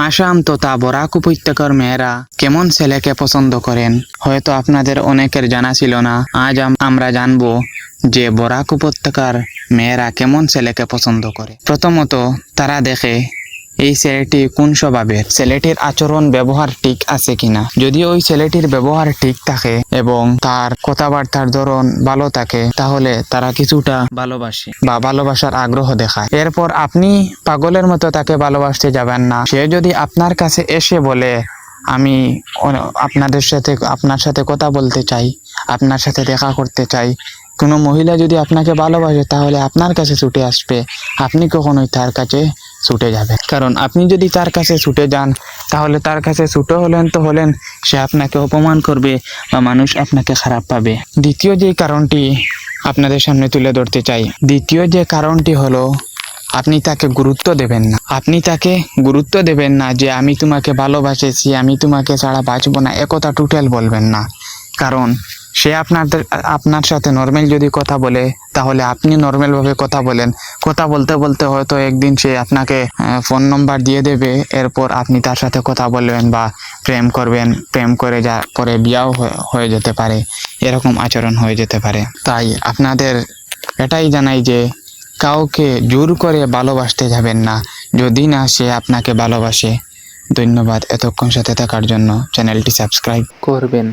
আসাম তথা বরাক উপত্যকার মেয়েরা কেমন ছেলেকে পছন্দ করেন হয়তো আপনাদের অনেকের জানা ছিল না। আজ আমরা জানবো যে বরাক উপত্যকার মেয়েরা কেমন ছেলেকে পছন্দ করে। প্রথমত তারা দেখে এই ছেলেটি কোন স্বভাবের, ছেলেটির আচরণ ব্যবহার ঠিক আছে কিনা। যদি ওই ছেলেটির ব্যবহার ঠিক থাকে এবং তার কথাবার্তার ধরন ভালো থাকে তাহলে তারা কিছুটা ভালোবাসে বা ভালোবাসার আগ্রহ দেখায়। এরপর আপনি পাগলের মতো তাকে ভালোবাসতে যাবেন না। সে যদি আপনার কাছে এসে বলে আমি আপনার সাথে কথা বলতে চাই, আপনার সাথে দেখা করতে চাই, কোনো মহিলা যদি আপনাকে ভালোবাসে তাহলে আপনার কাছে ছুটে আসবে, আপনি কখনোই তার কাছে ছুটে যাবেন। কারণ আপনি যদি তার কাছে ছুটে যান তাহলে তার কাছে ছুটে হলেন সে আপনাকে অপমান করবে বা মানুষ আপনাকে খারাপ পাবে। দ্বিতীয় যে কারণটি আপনাদের সামনে তুলে ধরতে চাই, দ্বিতীয় যে কারণটি হলো আপনি তাকে গুরুত্ব দেবেন না। আপনি তাকে গুরুত্ব দেবেন না যে আমি তোমাকে ভালোবাসেছি, আমি তোমাকে ছাড়া বাঁচবো না, একথা টোটাল বলবেন না। কারণ সে আপনার সাথে নর্মাল যদি কথা বলে তাহলে আপনি নর্মাল ভাবে কথা বলেন। কথা বলতে বলতে হয়তো একদিন সে আপনাকে ফোন নম্বর দিয়ে দেবে, এরপর আপনি তার সাথে কথা বলবেন বা প্রেম করবেন। প্রেম করে যা পরে বিয়াও হয়ে যেতে পারে, এরকম আচরণ হয়ে যেতে পারে। তাই আপনাদের এটাই জানাই যে কাউকে জোর করে ভালোবাসতে যাবেন না যদি না সে আপনাকে ভালোবাসে। ধন্যবাদ এতক্ষণ সাথে থাকার জন্য। চ্যানেলটি সাবস্ক্রাইব করবেন।